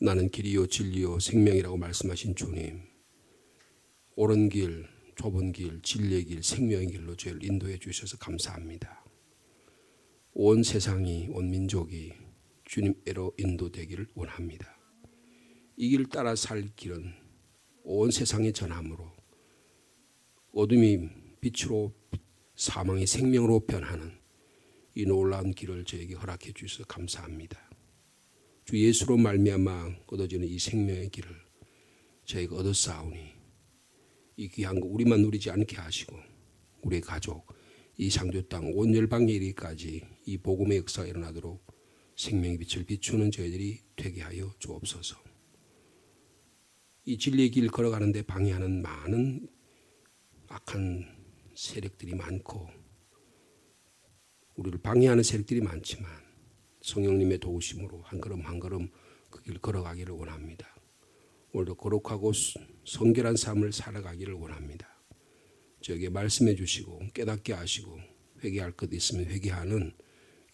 나는 길이요 진리요 생명이라고 말씀하신 주님, 옳은 길, 좁은 길, 진리의 길, 생명의 길로 저희를 인도해 주셔서 감사합니다. 온 세상이, 온 민족이 주님께로 인도되기를 원합니다. 이 길 따라 살 길은 온 세상에 전함으로 어둠이 빛으로, 사망이 생명으로 변하는 이 놀라운 길을 저에게 허락해 주셔서 감사합니다. 주 예수로 말미암아 얻어지는 이 생명의 길을 저희가 얻었사오니 이 귀한 거 우리만 누리지 않게 하시고 우리의 가족, 이 상주 땅 온 열방에 이르기까지 이 복음의 역사가 일어나도록 생명의 빛을 비추는 저희들이 되게 하여 주옵소서. 이 진리의 길 걸어가는데 방해하는 많은 악한 세력들이 많고 우리를 방해하는 세력들이 많지만 성령님의 도우심으로 한 걸음 한 걸음 그 길 걸어가기를 원합니다. 오늘도 거룩하고 성결한 삶을 살아가기를 원합니다. 저에게 말씀해 주시고 깨닫게 하시고 회개할 것 있으면 회개하는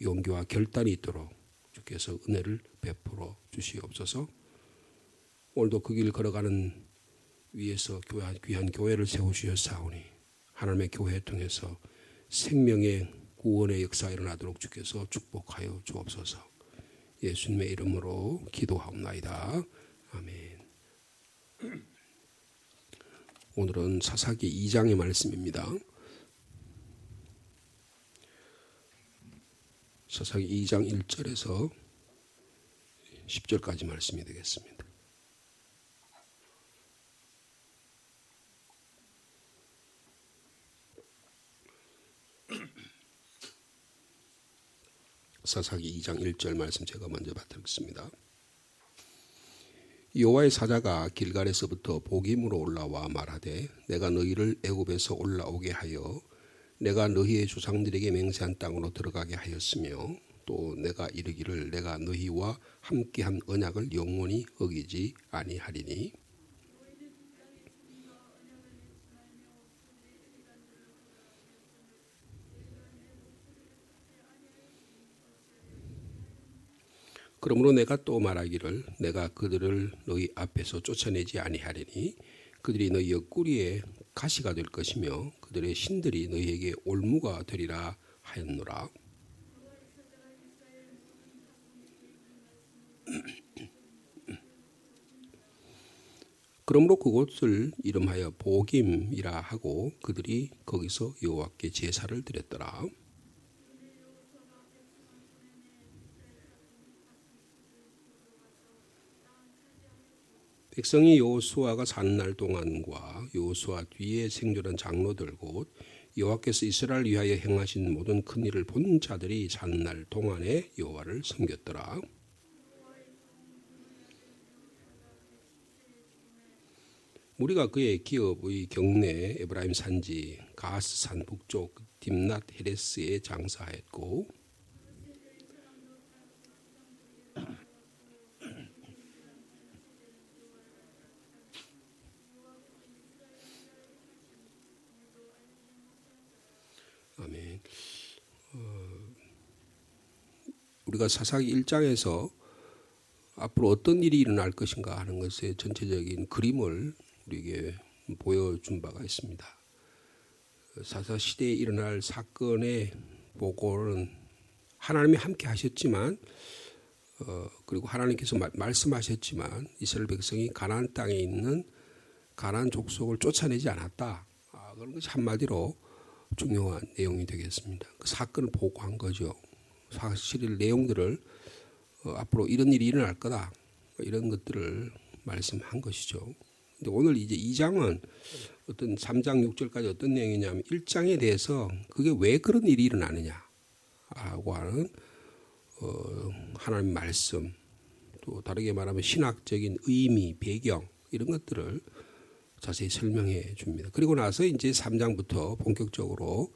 용기와 결단이 있도록 주께서 은혜를 베풀어 주시옵소서. 오늘도 그 길 걸어가는 위에서 귀한 교회를 세우시었사오니 하나님의 교회를 통해서 생명의 구원의 역사가 일어나도록 주께서 축복하여 주옵소서. 예수님의 이름으로 기도하옵나이다. 아멘. 오늘은 사사기 2장의 말씀입니다. 사사기 2장 1절에서 10절까지 말씀이 되겠습니다. 사사기 2장 1절 말씀 제가 먼저 받들겠습니다. 여호와의 사자가 길갈에서부터 보김으로 올라와 말하되 내가 너희를 애굽에서 올라오게 하여 내가 너희의 조상들에게 맹세한 땅으로 들어가게 하였으며 또 내가 이르기를 내가 너희와 함께한 언약을 영원히 어기지 아니하리니 그러므로 내가 또 말하기를 내가 그들을 너희 앞에서 쫓아내지 아니하리니 그들이 너희 옆구리에 가시가 될 것이며 그들의 신들이 너희에게 올무가 되리라 하였노라. 그러므로 그곳을 이름하여 보김이라 하고 그들이 거기서 여호와께 제사를 드렸더라. 백성이 여호수아가 사는 날 동안과 여호수아 뒤에 생존한 장로들 곧 여호와께서 이스라엘을 위하여 행하신 모든 큰 일을 본 자들이 사는 날 동안에 여호와를 섬겼더라. 우리가 그의 기업의 경내 에브라임 산지 가스산 북쪽 딥낫 헤레스에 장사했고 아멘. 우리가 사사기 1장에서 앞으로 어떤 일이 일어날 것인가 하는 것의 전체적인 그림을 우리에게 보여준 바가 있습니다. 사사시대에 일어날 사건의 보고는 하나님이 함께 하셨지만 그리고 하나님께서 말씀하셨지만 이스라엘 백성이 가나안 땅에 있는 가나안 족속을 쫓아내지 않았다. 그런 것이 한마디로 중요한 내용이 되겠습니다. 그 사건을 보고한 거죠. 사실 내용들을 앞으로 이런 일이 일어날 거다. 이런 것들을 말씀한 것이죠. 근데 오늘 이제 2장은 어떤 3장 6절까지 어떤 내용이냐면 1장에 대해서 그게 왜 그런 일이 일어나느냐고 하는 하나님 말씀, 또 다르게 말하면 신학적인 의미, 배경 이런 것들을 자세히 설명해 줍니다. 그리고 나서 이제 3장부터 본격적으로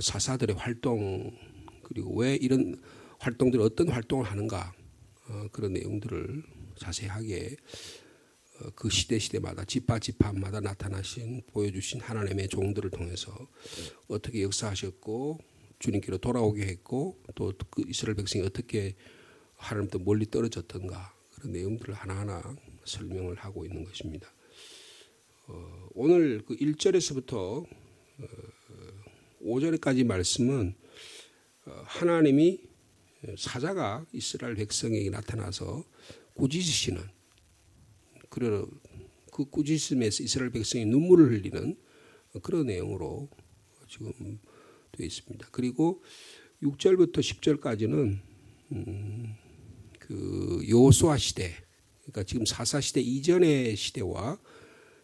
사사들의 활동 그리고 왜 이런 활동들이 어떤 활동을 하는가 그런 내용들을 자세하게 그 시대마다 지파마다 나타나신 보여주신 하나님의 종들을 통해서 어떻게 역사하셨고 주님께로 돌아오게 했고 또 그 이스라엘 백성이 어떻게 하나님부터 멀리 떨어졌던가 그런 내용들을 하나하나 설명을 하고 있는 것입니다. 오늘 그 1절에서부터 5절까지 말씀은 하나님이 사자가 이스라엘 백성에게 나타나서 꾸짖으시는, 그리고 그 꾸짖음에서 이스라엘 백성이 눈물을 흘리는 그런 내용으로 지금 되어 있습니다. 그리고 6절부터 10절까지는 그 여호수아 시대, 그러니까 지금 사사 시대 이전의 시대와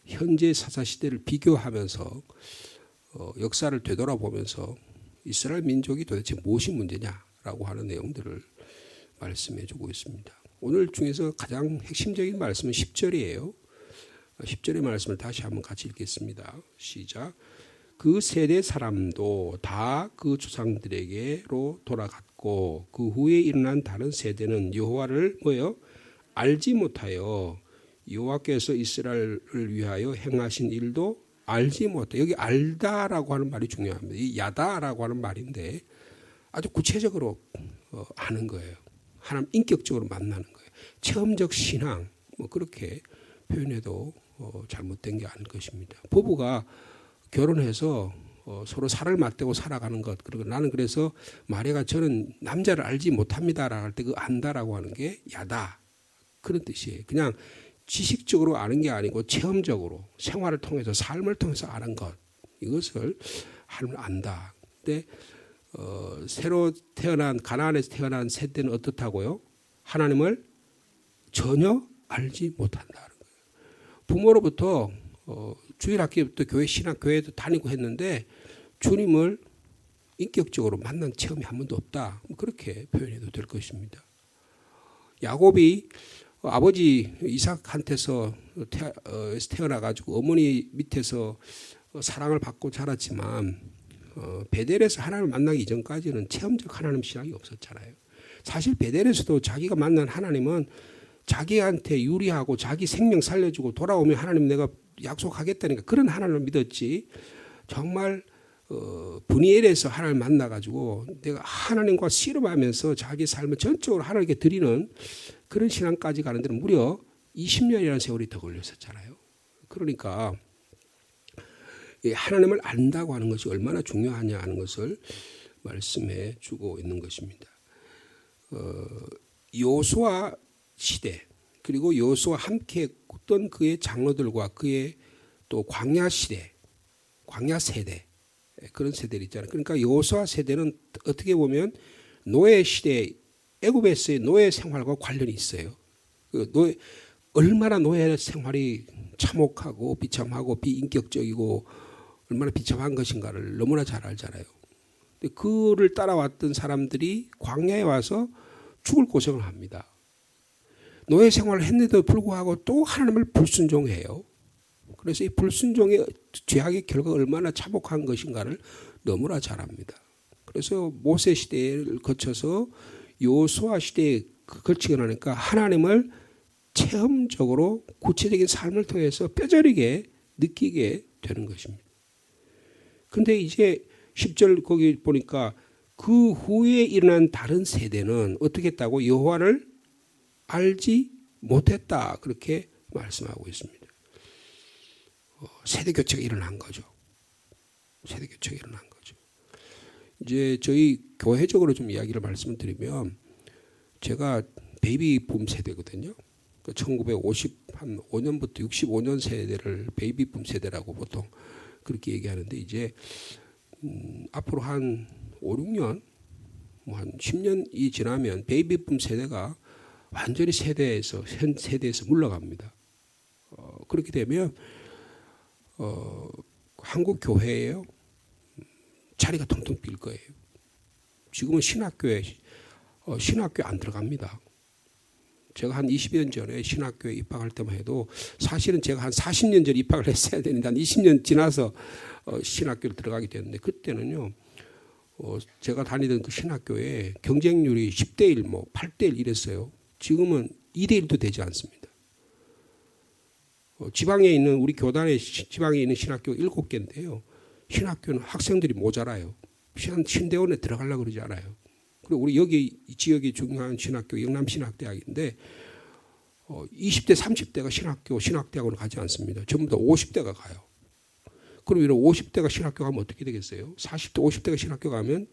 현재 사사 시대를 비교하면서 역사를 되돌아보면서 이스라엘 민족이 도대체 무엇이 문제냐라고 하는 내용들을 말씀해 주고 있습니다. 오늘 중에서 가장 핵심적인 말씀은 10절이에요. 10절의 말씀을 다시 한번 같이 읽겠습니다. 시작. 그 세대 사람도 다 그 조상들에게로 돌아갔고 그 후에 일어난 다른 세대는 여호와를 뭐요? 알지 못하여 여호와께서 이스라엘을 위하여 행하신 일도 알지 못해. 여기 알다라고 하는 말이 중요합니다. 이 야다라고 하는 말인데 아주 구체적으로 아는 거예요. 하나님 인격적으로 만나는 거예요. 체험적 신앙, 뭐 그렇게 표현해도 잘못된 게 아닐 것입니다. 부부가 결혼해서 서로 살을 맞대고 살아가는 것. 그리고 나는 그래서 마리아가 저는 남자를 알지 못합니다라고 할 때 그 안다라고 하는 게 야다, 그런 뜻이에요. 그냥 지식적으로 아는 게 아니고 체험적으로 생활을 통해서 삶을 통해서 아는 것, 이것을 하나님을 안다. 근데 새로 태어난 가나안에서 태어난 세대는 어떻다고요? 하나님을 전혀 알지 못한다는 거예요. 부모로부터 주일학교부터 교회 신학교회도 다니고 했는데 주님을 인격적으로 만난 체험이 한 번도 없다. 그렇게 표현해도 될 것입니다. 야곱이 아버지 이삭한테서 태어나가지고 어머니 밑에서 사랑을 받고 자랐지만 베델에서 하나님을 만나기 이전까지는 체험적 하나님 신앙이 없었잖아요. 사실 베델에서도 자기가 만난 하나님은 자기한테 유리하고 자기 생명 살려주고 돌아오면 하나님 내가 약속하겠다니까 그런 하나님을 믿었지, 정말 분이엘에서 하나님을 만나가지고 내가 하나님과 씨름하면서 자기 삶을 전적으로 하나님께 드리는 그런 신앙까지 가는 데는 무려 20년이라는 세월이 더 걸렸었잖아요. 그러니까 하나님을 안다고 하는 것이 얼마나 중요하냐 하는 것을 말씀해 주고 있는 것입니다. 여호수아 시대, 그리고 여호수아와 함께 했던 그의 장로들과 그의 또 광야 시대, 광야 세대, 그런 세대들 있잖아요. 그러니까 여호수아 세대는 어떻게 보면 노예 시대, 애굽에서의 노예 생활과 관련이 있어요. 얼마나 노예 생활이 참혹하고 비참하고 비인격적이고 얼마나 비참한 것인가를 너무나 잘 알잖아요. 근데 그를 따라왔던 사람들이 광야에 와서 죽을 고생을 합니다. 노예 생활을 했는데도 불구하고 또 하나님을 불순종해요. 그래서 이 불순종의 죄악의 결과가 얼마나 참혹한 것인가를 너무나 잘 압니다. 그래서 모세 시대를 거쳐서 여호수아 시대에 거치고 나니까 하나님을 체험적으로 구체적인 삶을 통해서 뼈저리게 느끼게 되는 것입니다. 그런데 이제 10절 거기 보니까 그 후에 일어난 다른 세대는 어떻게 했다고? 여호와를 알지 못했다, 그렇게 말씀하고 있습니다. 세대 교체가 일어난 거죠. 세대 교체가 일어난 거죠. 이제 저희 교회적으로 좀 이야기를 말씀을 드리면 제가 베이비붐 세대거든요. 1955년부터 65년 세대를 베이비붐 세대라고 보통 그렇게 얘기하는데 이제 앞으로 한 5, 6년, 뭐 한 10년이 지나면 베이비붐 세대가 완전히 현 세대에서 물러갑니다. 그렇게 되면 한국 교회에요 자리가 텅텅 빌 거예요. 지금은 신학교 안 들어갑니다. 제가 한 20년 전에 신학교에 입학할 때만 해도 사실은 제가 한 40년 전에 입학을 했어야 되는데 한 20년 지나서 신학교를 들어가게 됐는데 그때는요 제가 다니던 그 신학교에 경쟁률이 10대 1, 뭐 8대 1 이랬어요. 지금은 2대 1도 되지 않습니다. 지방에 있는 우리 교단에 지방에 있는 신학교 7개인데요. 신학교는 학생들이 모자라요. 신대원에 들어가려고 그러지 않아요. 그리고 우리 여기 지역이 중요한 신학교 영남신학대학인데 20대, 30대가 신학대학원을 가지 않습니다. 전부 다 50대가 가요. 그럼 이런 50대가 신학교 가면 어떻게 되겠어요? 40대, 50대가 신학교 가면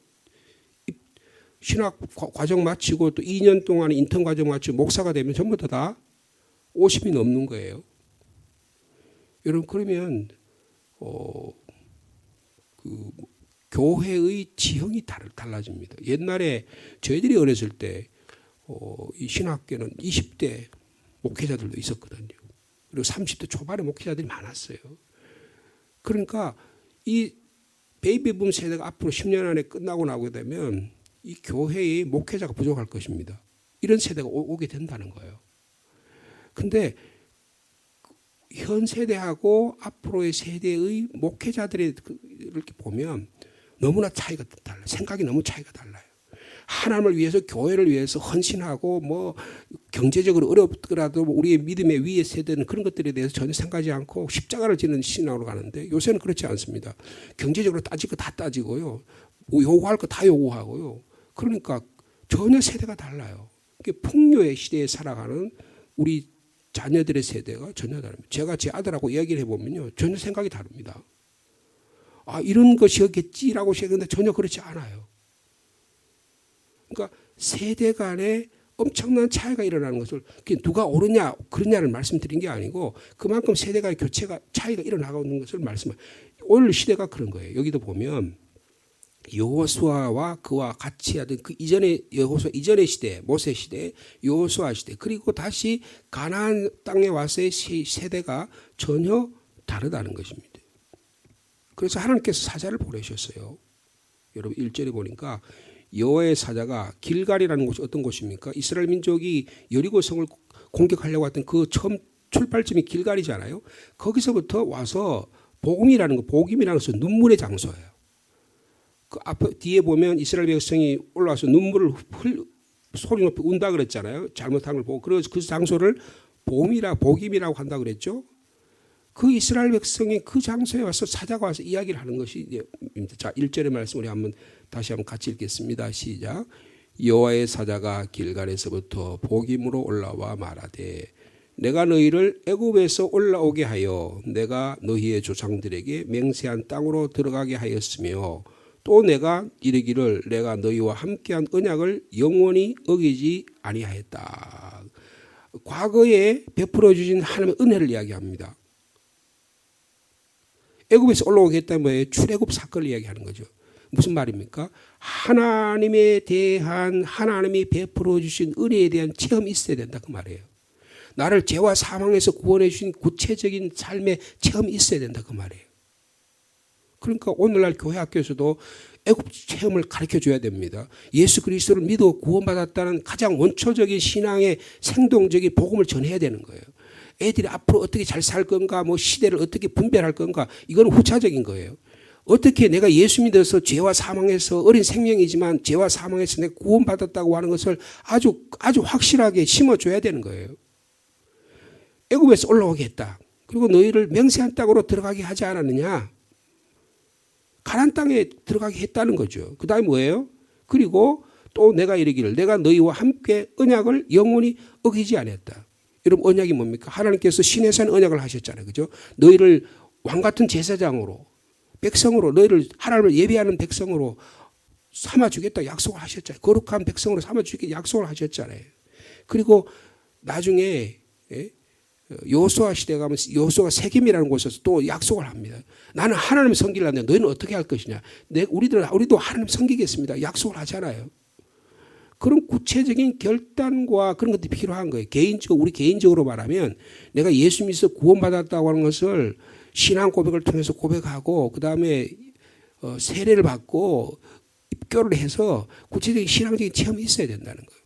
신학 과정 마치고 또 2년 동안 인턴 과정 마치고 목사가 되면 전부 다 50이 넘는 거예요. 여러분 그러면 그 교회의 지형이 달라집니다. 옛날에 저희들이 어렸을 때 이 신학교는 20대 목회자들도 있었거든요. 그리고 30대 초반에 목회자들이 많았어요. 그러니까 이 베이비붐 세대가 앞으로 10년 안에 끝나고 나오게 되면 이 교회의 목회자가 부족할 것입니다. 이런 세대가 오게 된다는 거예요. 근데 현 세대하고 앞으로의 세대의 목회자들을 이렇게 보면 너무나 차이가 달라요. 생각이 너무 차이가 달라요. 하나님을 위해서 교회를 위해서 헌신하고 뭐 경제적으로 어렵더라도 우리의 믿음의 위의 세대는 그런 것들에 대해서 전혀 생각하지 않고 십자가를 지는 신앙으로 가는데 요새는 그렇지 않습니다. 경제적으로 따질 거 다 따지고요. 요구할 거 다 요구하고요. 그러니까 전혀 세대가 달라요. 풍요의 시대에 살아가는 우리 자녀들의 세대가 전혀 다릅니다. 제가 제 아들하고 이야기를 해보면요. 전혀 생각이 다릅니다. 아, 이런 것이었겠지라고 생각했는데 전혀 그렇지 않아요. 그러니까 세대 간에 엄청난 차이가 일어나는 것을 누가 옳으냐 그러냐를 말씀드린 게 아니고 그만큼 세대 간의 교체가 차이가 일어나고 있는 것을 말씀해요. 오늘 시대가 그런 거예요. 여기도 보면 여호수아와 그와 같이 하던 그 이전의 여호수아 이전의 시대, 모세 시대, 여호수아 시대 그리고 다시 가나안 땅에 와서의 세대가 전혀 다르다는 것입니다. 그래서 하나님께서 사자를 보내셨어요. 여러분 1절에 보니까 여호와의 사자가 길갈이라는 곳이 어떤 곳입니까? 이스라엘 민족이 여리고성을 공격하려고 했던 그 처음 출발점이 길갈이잖아요. 거기서부터 와서 복음이라는 것은 눈물의 장소예요. 그 앞에 뒤에 보면 이스라엘 백성이 올라와서 눈물을 소리 높이 운다 그랬잖아요. 잘못한 걸 보고 그래서 그 장소를 복임이라고 한다 그랬죠. 그 이스라엘 백성이 그 장소에 와서 사자가 와서 이야기를 하는 것이 자 1절의 말씀 우리 다시 한번 같이 읽겠습니다. 시작. 여호와의 사자가 길갈에서부터 복임으로 올라와 말하되 내가 너희를 애굽에서 올라오게 하여 내가 너희의 조상들에게 맹세한 땅으로 들어가게 하였으며 또 내가 이르기를 내가 너희와 함께한 언약을 영원히 어기지 아니하였다. 과거에 베풀어 주신 하나님의 은혜를 이야기합니다. 애굽에서 올라오게 했다는 거예요. 출애굽 사건을 이야기하는 거죠. 무슨 말입니까? 하나님에 대한 하나님이 베풀어 주신 은혜에 대한 체험이 있어야 된다 그 말이에요. 나를 죄와 사망에서 구원해 주신 구체적인 삶의 체험이 있어야 된다 그 말이에요. 그러니까 오늘날 교회 학교에서도 애굽 체험을 가르쳐 줘야 됩니다. 예수 그리스도를 믿어 구원받았다는 가장 원초적인 신앙의 생동적인 복음을 전해야 되는 거예요. 애들이 앞으로 어떻게 잘 살 건가, 뭐 시대를 어떻게 분별할 건가, 이건 후차적인 거예요. 어떻게 내가 예수 믿어서 죄와 사망에서 어린 생명이지만 죄와 사망에서 내가 구원받았다고 하는 것을 아주 확실하게 심어줘야 되는 거예요. 애굽에서 올라오게 했다. 그리고 너희를 맹세한 땅으로 들어가게 하지 않았느냐. 가나안 땅에 들어가게 했다는 거죠. 그 다음에 뭐예요? 그리고 또 내가 이르기를 내가 너희와 함께 언약을 영원히 어기지 않았다. 여러분 언약이 뭡니까? 하나님께서 시내산 언약을 하셨잖아요. 그죠? 너희를 왕같은 제사장으로 백성으로 너희를 하나님을 예배하는 백성으로 삼아주겠다 약속을 하셨잖아요. 거룩한 백성으로 삼아주겠다 약속을 하셨잖아요. 그리고 나중에 여호수아 시대 가면 여호수아가 세겜이라는 곳에서 또 약속을 합니다. 나는 하나님을 섬기려 하는데 너희는 어떻게 할 것이냐. 우리도 하나님 섬기겠습니다. 약속을 하잖아요. 그런 구체적인 결단과 그런 것들이 필요한 거예요. 우리 개인적으로 말하면 내가 예수 믿어서 구원받았다고 하는 것을 신앙 고백을 통해서 고백하고 그 다음에 세례를 받고 입교를 해서 구체적인 신앙적인 체험이 있어야 된다는 거예요.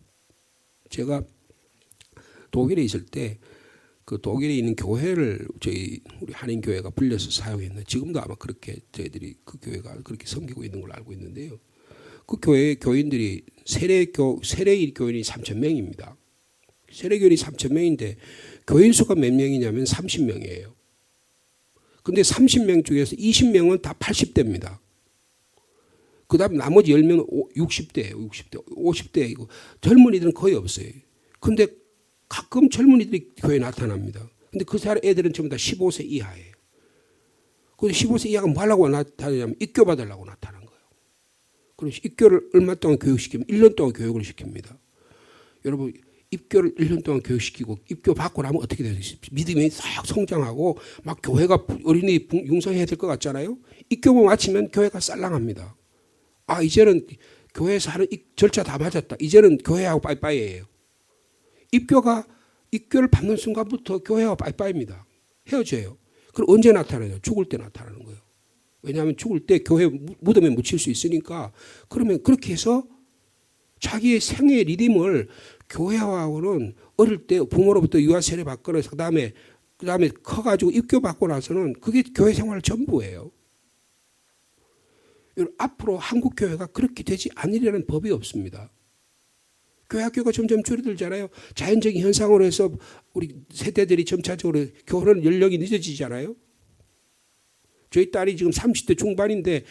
제가 독일에 있을 때 그 독일에 있는 교회를 우리 한인교회가 불려서 사용했는데 지금도 아마 그렇게 저희들이 그 교회가 그렇게 섬기고 있는 걸로 알고 있는데요. 그 교회 교인들이 세례 교인이 3,000명입니다. 세례 교인이 3,000명인데 교인 수가 몇 명이냐면 30명이에요. 근데 30명 중에서 20명은 다 80대입니다. 그 다음 나머지 10명은 60대예요. 50대. 젊은이들은 거의 없어요. 근데 가끔 젊은이들이 교회에 나타납니다. 근데 그 사람 애들은 전부 다 15세 이하예요. 그런데 15세 이하가 뭐 하려고 나타나냐면 입교 받으려고 나타난 거예요. 그래서 입교를 얼마 동안 교육시키면 1년 동안 교육을 시킵니다. 여러분 입교를 1년 동안 교육시키고 입교 받고 나면 어떻게 돼요? 믿음이 싹 성장하고 막 교회가 어린이 융성해야 될 것 같잖아요. 입교만 마치면 교회가 쌀랑합니다. 아 이제는 교회에서 하는 절차 다 맞았다. 이제는 교회하고 빠이빠이예요. 입교를 받는 순간부터 교회와 빠이빠이입니다. 헤어져요. 그럼 언제 나타나요? 죽을 때 나타나는 거예요. 왜냐하면 죽을 때 교회 무덤에 묻힐 수 있으니까. 그러면 그렇게 해서 자기의 생애의 리듬을 교회하고는 어릴 때 부모로부터 유아 세례 받거나 그다음에 커가지고 입교 받고 나서는 그게 교회 생활 전부예요. 앞으로 한국 교회가 그렇게 되지 않으리라는 법이 없습니다. 교회 학교가 점점 줄어들잖아요. 자연적인 현상으로 해서 우리 세대들이 점차적으로 결혼 연령이 늦어지잖아요. 저희 딸이 지금 30대 중반인데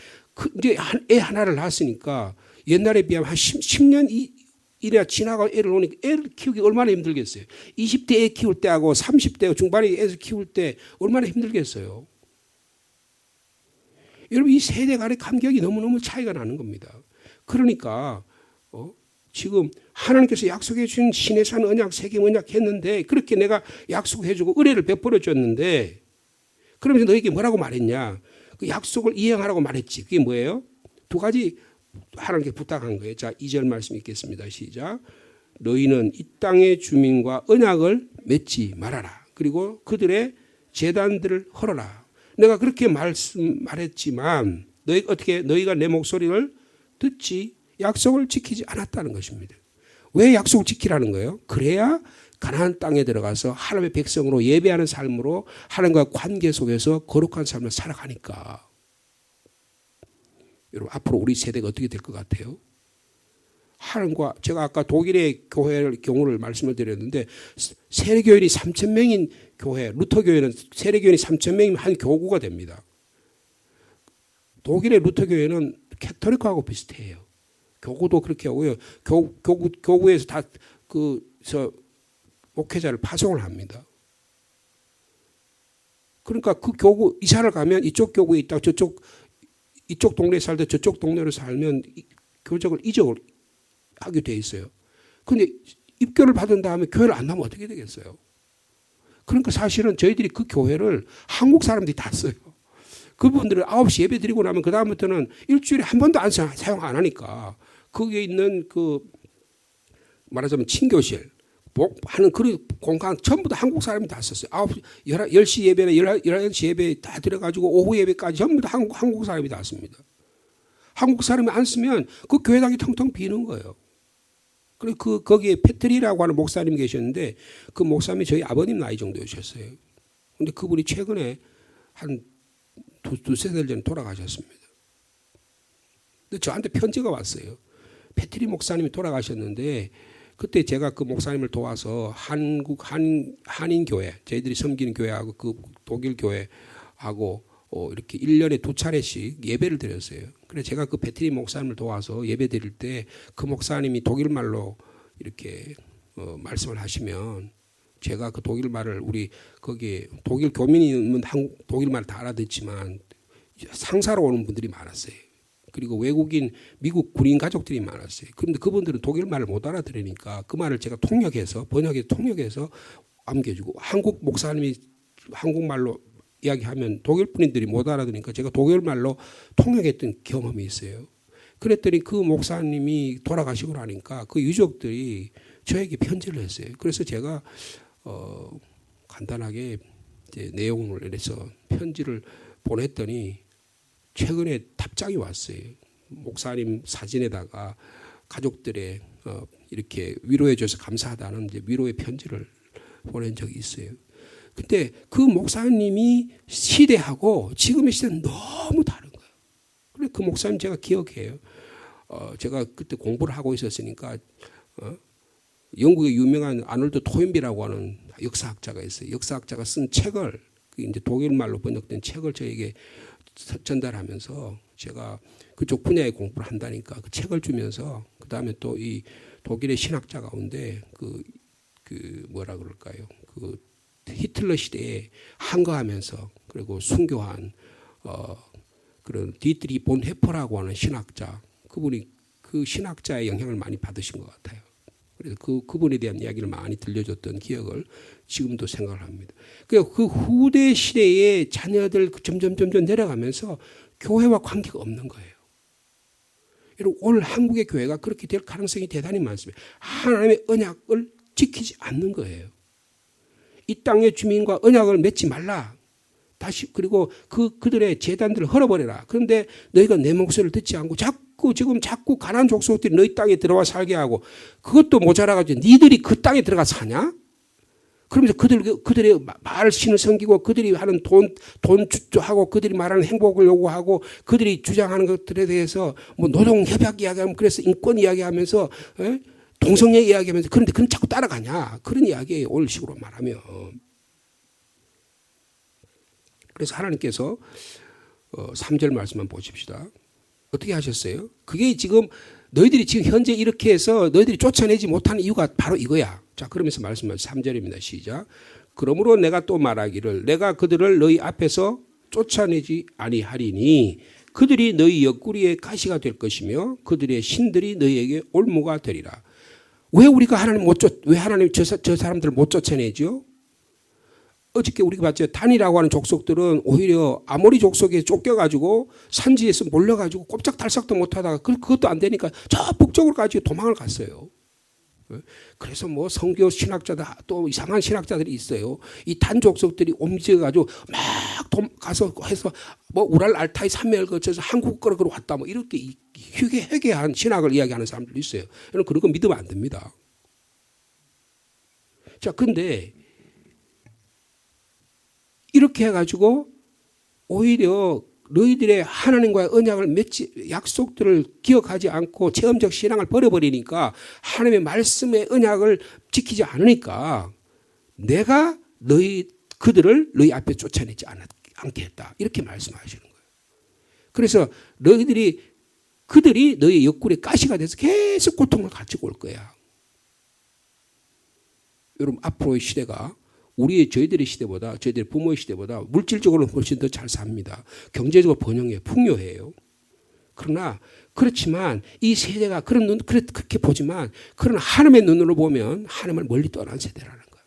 이제 애 하나를 낳았으니까 옛날에 비하면 한 10년 이래야 지나가 애를 놓으니까 애를 키우기 얼마나 힘들겠어요. 20대 애 키울 때하고 30대 중반에 애 키울 때 얼마나 힘들겠어요. 여러분 이 세대 간의 감격이 너무너무 차이가 나는 겁니다. 그러니까 지금 하나님께서 약속해 주신 신의 산 언약 세겜 언약 했는데 그렇게 내가 약속해 주고 의뢰를 베풀어 줬는데 그러면서 너에게 뭐라고 말했냐? 그 약속을 이행하라고 말했지. 그게 뭐예요? 두 가지 하나님께 부탁한 거예요. 자, 2절 말씀 읽겠습니다. 시작. 너희는 이 땅의 주민과 언약을 맺지 말아라. 그리고 그들의 제단들을 헐어라. 내가 그렇게 말했지만 너희가 내 목소리를 듣지 약속을 지키지 않았다는 것입니다. 왜 약속을 지키라는 거예요? 그래야 가나안 땅에 들어가서 하나님의 백성으로 예배하는 삶으로 하나님과 관계 속에서 거룩한 삶을 살아가니까. 여러분 앞으로 우리 세대가 어떻게 될 것 같아요? 하나님과 제가 아까 독일의 교회를 경우를 말씀을 드렸는데 세례교인이 3,000명인 교회, 루터교회는 세례교인이 3,000명이면 한 교구가 됩니다. 독일의 루터교회는 캐톨릭하고 비슷해요. 교구도 그렇게 하고요. 교구에서 다 목회자를 파송을 합니다. 그러니까 그 교구 이사를 가면 이쪽 교구에 있다가 이쪽 동네에 살다 저쪽 동네로 살면 교적을 이적을 하게 돼 있어요. 그런데 입교를 받은 다음에 교회를 안 나면 어떻게 되겠어요? 그러니까 사실은 저희들이 그 교회를 한국 사람들이 다 써요. 그분들은 9시 예배 드리고 나면 그 다음부터는 일주일에 한 번도 사용 안 하니까 거기에 있는 말하자면 친교실 하는 그 공간 전부 다 한국 사람이 다 썼어요. 10시 예배나 11시 예배 다 들어가지고 오후 예배까지 전부 다 한국 사람이 다 씁니다. 한국 사람이 안 쓰면 그 교회당이 텅텅 비는 거예요. 그리고 거기에 패트리라고 하는 목사님이 계셨는데 그 목사님이 저희 아버님 나이 정도였어요. 근데 그분이 최근에 한 두세 달 전에 돌아가셨습니다. 근데 저한테 편지가 왔어요. 패트리 목사님이 돌아가셨는데 그때 제가 그 목사님을 도와서 한인 교회, 저희들이 섬기는 교회하고 그 독일 교회하고 이렇게 1년에 2차례씩 예배를 드렸어요. 그래서 제가 그 패트리 목사님을 도와서 예배 드릴 때 그 목사님이 독일 말로 이렇게 말씀을 하시면 제가 그 독일 말을 우리 거기에 독일 교민이면 독일 말 다 알아듣지만 상사로 오는 분들이 많았어요. 그리고 외국인 미국 군인 가족들이 많았어요. 그런데 그분들은 독일 말을 못 알아들으니까 그 말을 제가 번역해서 통역해서 암겨주고 한국 목사님이 한국말로 이야기하면 독일 분들이 못 알아들으니까 제가 독일 말로 통역했던 경험이 있어요. 그랬더니 그 목사님이 돌아가시고 나니까 그 유족들이 저에게 편지를 했어요. 그래서 제가 간단하게 이제 내용을 해서 편지를 보냈더니 최근에 답장이 왔어요. 목사님 사진에다가 가족들의 이렇게 위로해 줘서 감사하다는 이제 위로의 편지를 보낸 적이 있어요. 근데 그 목사님이 시대하고 지금의 시대는 너무 다른 거예요. 그래서 그 목사님 제가 기억해요. 제가 그때 공부를 하고 있었으니까 영국의 유명한 아놀드 토인비라고 하는 역사학자가 있어요. 역사학자가 쓴 책을 이제 독일 말로 번역된 책을 저에게 전달하면서 제가 그쪽 분야의 공부를 한다니까 그 책을 주면서 그 다음에 또 이 독일의 신학자 가운데 그 그 뭐라 그럴까요? 그 히틀러 시대에 항거하면서 그리고 순교한 그런 디트리 본 헤퍼라고 하는 신학자, 그분이 그 신학자의 영향을 많이 받으신 것 같아요. 그래서 그분에 대한 이야기를 많이 들려줬던 기억을 지금도 생각을 합니다. 그 후대 시대의 자녀들 점점 내려가면서 교회와 관계가 없는 거예요. 여러분, 오늘 한국의 교회가 그렇게 될 가능성이 대단히 많습니다. 하나님의 언약을 지키지 않는 거예요. 이 땅의 주민과 언약을 맺지 말라. 다시 그리고 그들의 재단들을 헐어버려라. 그런데 너희가 내 목소리를 듣지 않고 자꾸 가난한 족속들이 너희 땅에 들어와 살게 하고, 그것도 모자라가지고 니들이 그 땅에 들어가 사냐? 그러면서 그들의 말신을 섬기고 그들이 하는 돈 하고 그들이 말하는 행복을 요구하고 그들이 주장하는 것들에 대해서 뭐 노동협약 이야기하면, 그래서 인권 이야기하면서 동성애 이야기하면서, 그런데 그건 자꾸 따라가냐? 그런 이야기예요, 오늘 식으로 말하면. 그래서 하나님께서 3절 말씀만 보십시다. 어떻게 하셨어요? 그게 지금 너희들이 지금 현재 이렇게 해서 너희들이 쫓아내지 못하는 이유가 바로 이거야. 자, 그러면서 말씀은 3절입니다. 시작. 그러므로 내가 또 말하기를 내가 그들을 너희 앞에서 쫓아내지 아니하리니 그들이 너희 옆구리에 가시가 될 것이며 그들의 신들이 너희에게 올무가 되리라. 왜 우리가 왜 하나님 저 사람들을 못 쫓아내죠? 어저께 우리가 봤죠. 단이라고 하는 족속들은 오히려 아모리 족속에 쫓겨가지고 산지에서 몰려가지고 꼼짝달싹도 못하다가 그것도 안 되니까 저 북쪽으로 가지고 도망을 갔어요. 그래서 뭐 성교 신학자들 또 이상한 신학자들이 있어요. 이 단 족속들이 옮겨가지고 막 가서 해서 뭐 우랄 알타이 산맥을 거쳐서 한국으로 왔다 뭐 이렇게 회개한 신학을 이야기하는 사람들도 있어요. 여러분, 그런 거 믿으면 안 됩니다. 자, 근데 이렇게 해가지고 오히려 너희들의 하나님과의 언약을 맺지, 약속들을 기억하지 않고 체험적 신앙을 버려버리니까 하나님의 말씀의 언약을 지키지 않으니까 내가 그들을 너희 앞에 쫓아내지 않게 했다. 이렇게 말씀하시는 거예요. 그래서 그들이 너희 옆구리에 가시가 돼서 계속 고통을 가지고 올 거야. 여러분, 앞으로의 시대가 저희들의 시대보다, 저희들의 부모의 시대보다 물질적으로는 훨씬 더 잘 삽니다. 경제적으로 번영해요. 풍요해요. 그렇지만 이 세대가 그렇게 보지만, 그러나 하나님의 눈으로 보면 하나님을 멀리 떠난 세대라는 거예요.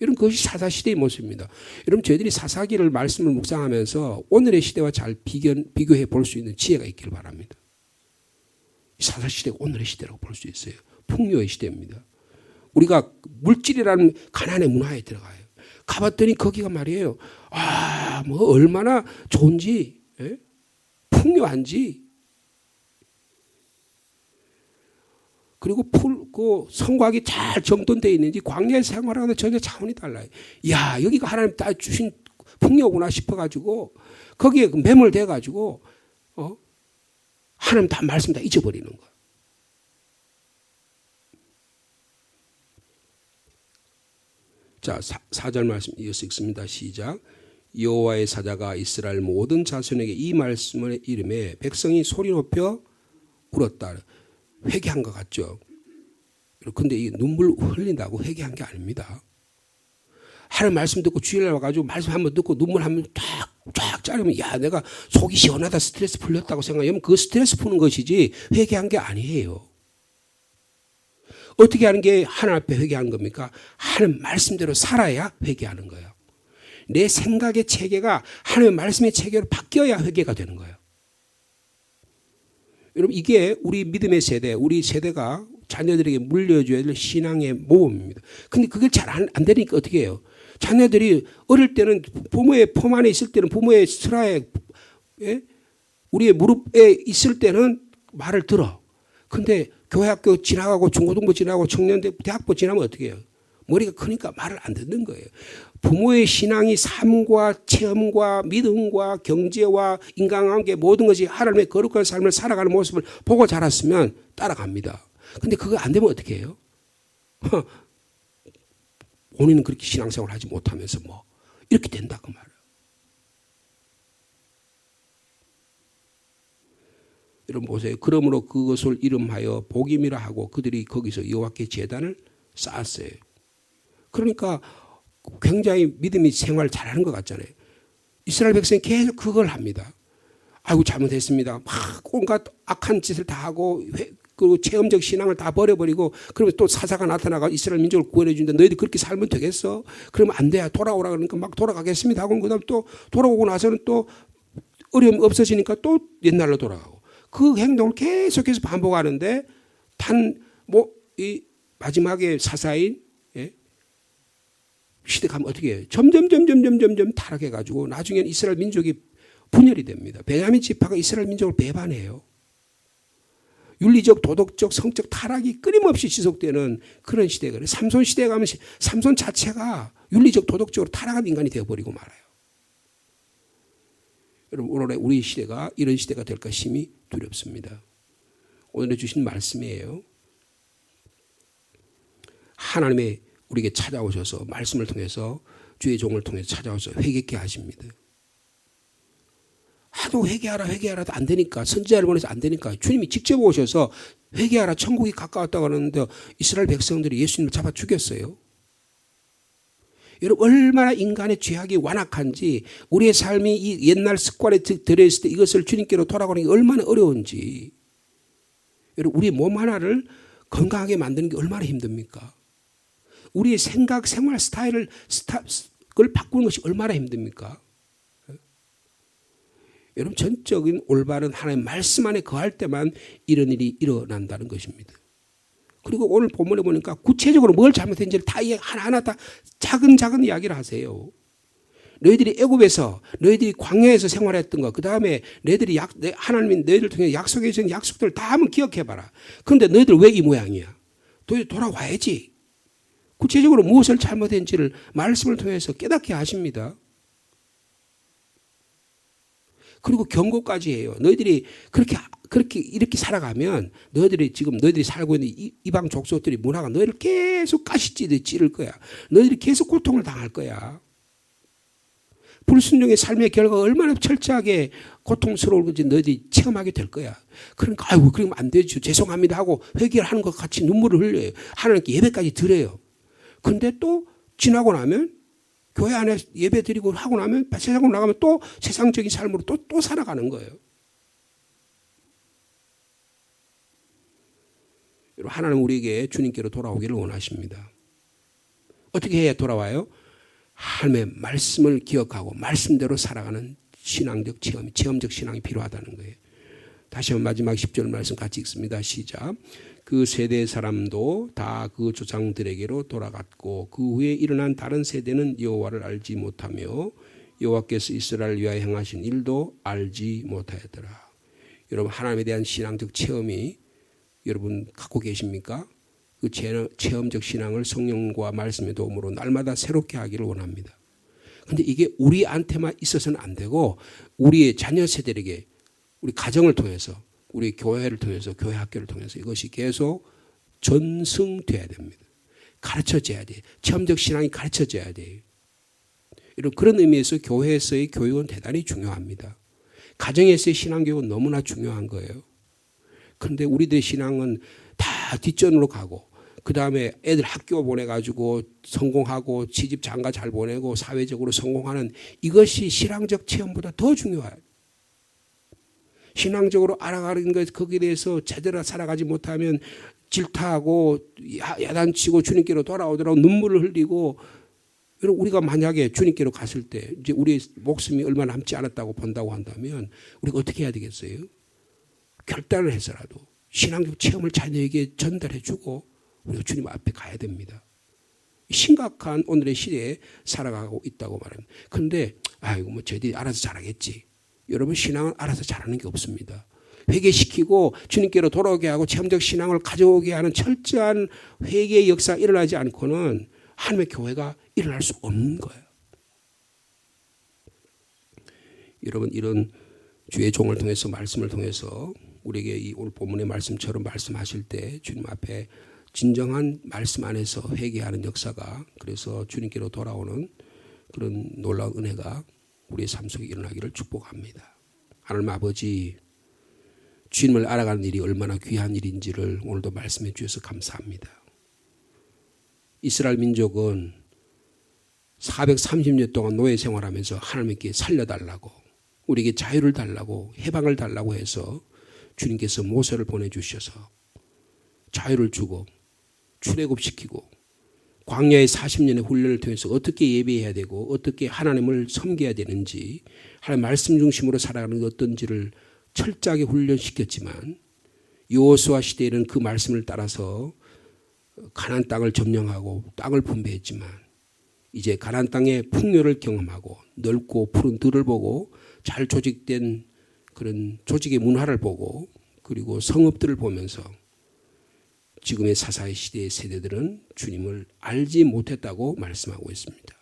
여러분, 그것이 사사시대의 모습입니다. 여러분, 저희들이 사사기를 말씀을 묵상하면서 오늘의 시대와 잘 비교해 볼 수 있는 지혜가 있기를 바랍니다. 사사시대가 오늘의 시대라고 볼 수 있어요. 풍요의 시대입니다. 우리가 물질이라는 가난의 문화에 들어가요. 가봤더니 거기가 말이에요. 뭐 얼마나 좋은지, 풍요한지. 그리고 성곽이 잘 정돈되어 있는지 광야에 생활하는 전혀 차원이 달라요. 야, 여기가 하나님 다 주신 풍요구나 싶어가지고 거기에 매몰돼가지고 하나님 다 말씀 다 잊어버리는 거야. 자, 4절 말씀 이어서 읽습니다. 시작. 여호와의 사자가 이스라엘 모든 자손에게 이 말씀을 이름에 백성이 소리 높여 울었다. 회개한 것 같죠? 그런데 이 눈물 흘린다고 회개한 게 아닙니다. 하나님 말씀 듣고 주일날 와가지고 말씀 한번 듣고 눈물 한번 쫙 짜르면, 야, 내가 속이 시원하다, 스트레스 풀렸다고 생각하면 그 스트레스 푸는 것이지 회개한 게 아니에요. 어떻게 하는 게 하나님 앞에 회개하는 겁니까? 하나님 말씀대로 살아야 회개하는 거예요. 내 생각의 체계가 하나님의 말씀의 체계로 바뀌어야 회개가 되는 거예요. 여러분, 이게 우리 믿음의 세대, 우리 세대가 자녀들에게 물려줘야 될 신앙의 모범입니다. 근데 그게 잘 안 되니까 어떻게 해요? 자녀들이 어릴 때는 부모의 품 안에 있을 때는 부모의 슬하에, 우리의 무릎에 있을 때는 말을 들어. 근데 교회 학교 지나가고 중고등부 지나가고 청년대 대학부 지나면 어떻게 해요? 머리가 크니까 말을 안 듣는 거예요. 부모의 신앙이 삶과 체험과 믿음과 경제와 인간관계 모든 것이 하나님의 거룩한 삶을 살아가는 모습을 보고 자랐으면 따라갑니다. 근데 그거 안 되면 어떻게 해요? 본인은 그렇게 신앙생활을 하지 못하면서 뭐 이렇게 된다 그 말이에요. 여러분 보세요. 그러므로 그것을 이름하여 복임이라 하고 그들이 거기서 여호와께 제단을 쌓았어요. 그러니까 굉장히 믿음이 생활 잘하는 것 같잖아요. 이스라엘 백성이 계속 그걸 합니다. 아이고 잘못했습니다. 막 온갖 악한 짓을 다 하고 그 체험적 신앙을 다 버려버리고 그러면 또 사사가 나타나가 이스라엘 민족을 구원해 준다. 너희들 그렇게 살면 되겠어? 그러면 안 돼. 돌아오라 그러니까 막 돌아가겠습니다 하고 그다음 또 돌아오고 나서는 또 어려움이 없어지니까 또 옛날로 돌아가고 그 행동을 계속해서 반복하는데 이 마지막에 사사인 시대 가면 어떻게 해요? 점점 타락해가지고 나중에는 이스라엘 민족이 분열이 됩니다. 베냐민 지파가 이스라엘 민족을 배반해요. 윤리적, 도덕적, 성적 타락이 끊임없이 지속되는 그런 시대가 그래요. 삼손 시대에 가면 삼손 자체가 윤리적, 도덕적으로 타락한 인간이 되어버리고 말아요. 여러분 오늘의 우리 시대가 이런 시대가 될 것임이 두렵습니다. 오늘 주신 말씀이에요. 하나님의 우리에게 찾아오셔서 말씀을 통해서 주의 종을 통해서 찾아와서 회개케 하십니다. 하도 회개하라도 안 되니까 선지자를 보내서 안 되니까 주님이 직접 오셔서 회개하라 천국이 가까웠다고 하는데 이스라엘 백성들이 예수님을 잡아 죽였어요. 여러분 얼마나 인간의 죄악이 완악한지 우리의 삶이 이 옛날 습관에 들어있을 때 이것을 주님께로 돌아가는 게 얼마나 어려운지 여러분 우리 몸 하나를 건강하게 만드는 게 얼마나 힘듭니까? 우리의 생각, 생활 스타일을 바꾸는 것이 얼마나 힘듭니까? 여러분 전적인 올바른 하나님의 말씀 안에 거할 때만 이런 일이 일어난다는 것입니다. 그리고 오늘 본문에 보니까 구체적으로 뭘 잘못했는지를 다 하나하나 다 작은 이야기를 하세요. 너희들이 애굽에서 너희들이 광야에서 생활했던 거 그다음에 너희들이 하나님이 너희들 통해 약속해 주신 약속들을 다 한번 기억해봐라. 그런데 너희들 왜 이 모양이야? 너희들 돌아와야지. 구체적으로 무엇을 잘못했는지를 말씀을 통해서 깨닫게 하십니다. 그리고 경고까지 해요. 너희들이 이렇게 살아가면 너희들이 살고 있는 이방 족속들이 문화가 너희를 계속 가시찌듯 찌를 거야. 너희들이 계속 고통을 당할 거야. 불순종의 삶의 결과가 얼마나 철저하게 고통스러울 건지 너희들이 체험하게 될 거야. 그러니까 아이고 그러면 안 되죠. 죄송합니다 하고 회개하는 것 같이 눈물을 흘려요. 하나님께 예배까지 드려요. 근데 또 지나고 나면 교회 안에 예배 드리고 하고 나면 세상으로 나가면 또 세상적인 삶으로 또 살아가는 거예요. 하나님 우리에게 주님께로 돌아오기를 원하십니다. 어떻게 해야 돌아와요? 하나님의 말씀을 기억하고 말씀대로 살아가는 신앙적 체험적 신앙이 필요하다는 거예요. 다시 한번 마지막 10절 말씀 같이 읽습니다. 시작. 그 세대의 사람도 다 그 조상들에게로 돌아갔고 그 후에 일어난 다른 세대는 여호와를 알지 못하며 여호와께서 이스라엘을 위하여 행하신 일도 알지 못하였더라. 여러분 하나님에 대한 신앙적 체험이 여러분 갖고 계십니까? 그 체험적 신앙을 성령과 말씀의 도움으로 날마다 새롭게 하기를 원합니다. 그런데 이게 우리한테만 있어서는 안 되고 우리의 자녀 세대에게 우리 가정을 통해서 우리 교회를 통해서 교회 학교를 통해서 이것이 계속 전승돼야 됩니다. 가르쳐져야 돼요. 체험적 신앙이 가르쳐져야 돼요. 이런 그런 의미에서 교회에서의 교육은 대단히 중요합니다. 가정에서의 신앙교육은 너무나 중요한 거예요. 그런데 우리들의 신앙은 다 뒷전으로 가고 그 다음에 애들 학교 보내가지고 성공하고 시집 장가 잘 보내고 사회적으로 성공하는 이것이 신앙적 체험보다 더 중요해요. 신앙적으로 알아가는 것 거기에 대해서 제대로 살아가지 못하면 질타하고 야단치고 주님께로 돌아오더라도 눈물을 흘리고 여러분 우리가 만약에 주님께로 갔을 때 이제 우리의 목숨이 얼마 남지 않았다고 본다고 한다면 우리가 어떻게 해야 되겠어요? 결단을 해서라도 신앙적 체험을 자녀에게 전달해주고 우리가 주님 앞에 가야 됩니다. 심각한 오늘의 시대에 살아가고 있다고 말합니다. 그런데 아이고 뭐 저희들이 알아서 잘하겠지. 여러분 신앙은 알아서 잘하는 게 없습니다. 회개시키고 주님께로 돌아오게 하고 체험적 신앙을 가져오게 하는 철저한 회개의 역사가 일어나지 않고는 하나님의 교회가 일어날 수 없는 거예요. 여러분 이런 주의 종을 통해서 말씀을 통해서 우리에게 이 오늘 본문의 말씀처럼 말씀하실 때 주님 앞에 진정한 말씀 안에서 회개하는 역사가 그래서 주님께로 돌아오는 그런 놀라운 은혜가 우리의 삶 속에 일어나기를 축복합니다. 하나님 아버지 주님을 알아가는 일이 얼마나 귀한 일인지를 오늘도 말씀해 주셔서 감사합니다. 이스라엘 민족은 430년 동안 노예 생활하면서 하나님께 살려달라고, 우리에게 자유를 달라고, 해방을 달라고 해서 주님께서 모세를 보내주셔서 자유를 주고 출애굽시키고 광야의 40년의 훈련을 통해서 어떻게 예배해야 되고 어떻게 하나님을 섬겨야 되는지, 하나님 말씀 중심으로 살아가는 게 어떤지를 철저하게 훈련시켰지만, 여호수아 시대에는 그 말씀을 따라서 가나안 땅을 점령하고 땅을 분배했지만, 이제 가나안 땅의 풍요를 경험하고 넓고 푸른 들을 보고 잘 조직된 그런 조직의 문화를 보고 그리고 성읍들을 보면서 지금의 사사의 시대의 세대들은 주님을 알지 못했다고 말씀하고 있습니다.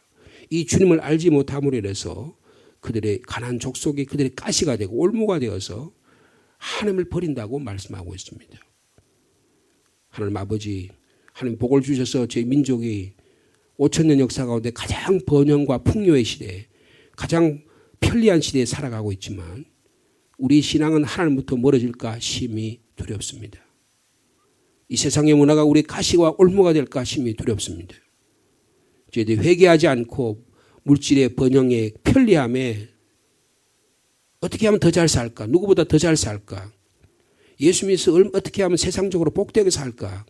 이 주님을 알지 못함으로 인해서 그들의 가난안 족속이 그들의 가시가 되고 올무가 되어서 하나님을 버린다고 말씀하고 있습니다. 하나님 아버지, 하나님 복을 주셔서 저희 민족이 5,000년 역사 가운데 가장 번영과 풍요의 시대에, 가장 편리한 시대에 살아가고 있지만 우리 신앙은 하나님부터 멀어질까 심히 두렵습니다. 이 세상의 문화가 우리 가시와 올무가 될까 심히 두렵습니다. 저희들이 회개하지 않고 물질의 번영에 편리함에 어떻게 하면 더 잘 살까? 누구보다 더 잘 살까? 예수 믿어서 어떻게 하면 세상적으로 복되게 살까?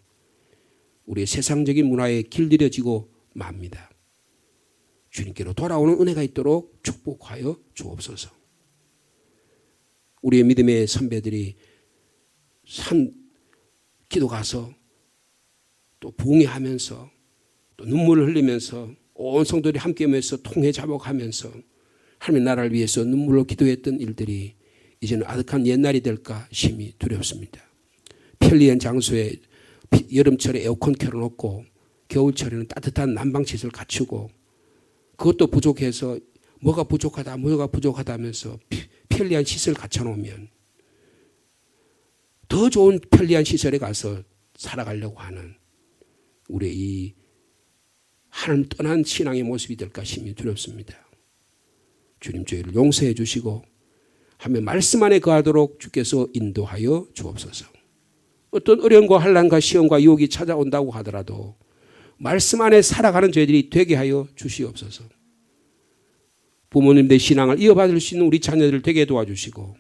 우리의 세상적인 문화에 길들여지고 맙니다. 주님께로 돌아오는 은혜가 있도록 축복하여 주옵소서. 우리의 믿음의 선배들이 산 기도 가서 또 부흥회하면서 또 눈물을 흘리면서 온 성도들이 함께 모여서 통회 자복하면서 하나님의 나라를 위해서 눈물로 기도했던 일들이 이제는 아득한 옛날이 될까 심히 두렵습니다. 편리한 장소에 여름철에 에어컨 켜놓고 겨울철에는 따뜻한 난방시설 갖추고 그것도 부족해서 뭐가 부족하다 하면서 편리한 시설 갖춰놓으면 더 좋은 편리한 시설에 가서 살아가려고 하는 우리의 이 하나님 떠난 신앙의 모습이 될까 심히 두렵습니다. 주님 저희를 용서해 주시고 하며 말씀 안에 거하도록 주께서 인도하여 주옵소서. 어떤 어려움과 환난과 시험과 유혹이 찾아온다고 하더라도 말씀 안에 살아가는 저희들이 되게 하여 주시옵소서. 부모님들의 신앙을 이어받을 수 있는 우리 자녀들을 되게 도와주시고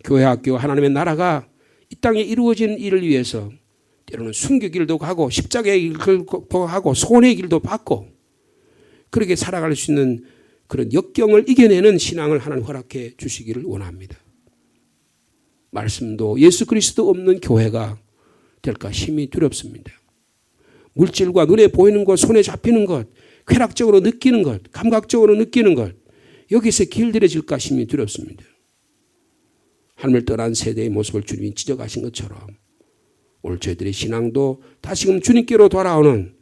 교회 학교 하나님의 나라가 이 땅에 이루어진 일을 위해서 때로는 순교 길도 가고 십자가의 길도 하고 소원의 길도 받고 그렇게 살아갈 수 있는 그런 역경을 이겨내는 신앙을 하나님 허락해 주시기를 원합니다. 말씀도 예수 그리스도 없는 교회가 될까 심히 두렵습니다. 물질과 눈에 보이는 것, 손에 잡히는 것, 쾌락적으로 느끼는 것, 감각적으로 느끼는 것, 여기서 길들여질까 심히 두렵습니다. 하나님을 떠난 세대의 모습을 주님이 지적하신 것처럼 오늘 저희들의 신앙도 다시금 주님께로 돌아오는,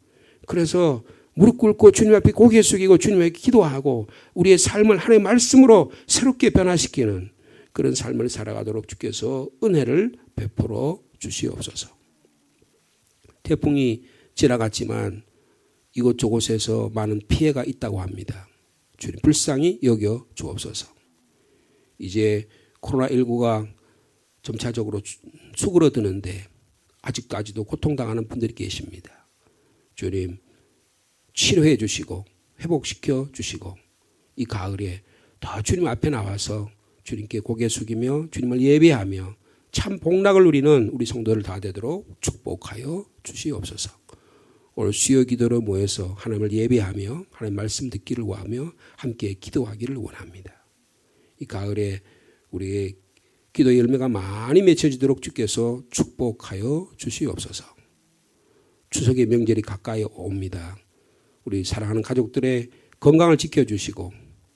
그래서 무릎 꿇고 주님 앞에 고개 숙이고 주님 앞에 기도하고 우리의 삶을 하나님의 말씀으로 새롭게 변화시키는 그런 삶을 살아가도록 주께서 은혜를 베풀어 주시옵소서. 태풍이 지나갔지만 이곳저곳에서 많은 피해가 있다고 합니다. 주님 불쌍히 여겨 주옵소서. 이제 코로나19가 점차적으로 수그러드는데 아직까지도 고통당하는 분들이 계십니다. 주님 치료해 주시고 회복시켜 주시고 이 가을에 더 주님 앞에 나와서 주님께 고개 숙이며 주님을 예배하며 참 복락을 누리는 우리 성도들 다 되도록 축복하여 주시옵소서. 오늘 수요 기도로 모여서 하나님을 예배하며 하나님 말씀 듣기를 원하며 함께 기도하기를 원합니다. 이 가을에 우리의 기도의 열매가 많이 맺혀지도록 주께서 축복하여 주시옵소서. 추석의 명절이 가까이 옵니다. 우리 사랑하는 가족들의 건강을 지켜주시고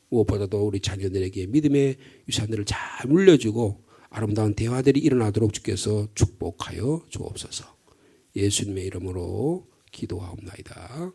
무엇보다도 우리 자녀들에게 믿음의 유산들을 잘 물려주고 아름다운 대화들이 일어나도록 주께서 축복하여 주옵소서. 예수님의 이름으로 기도하옵나이다.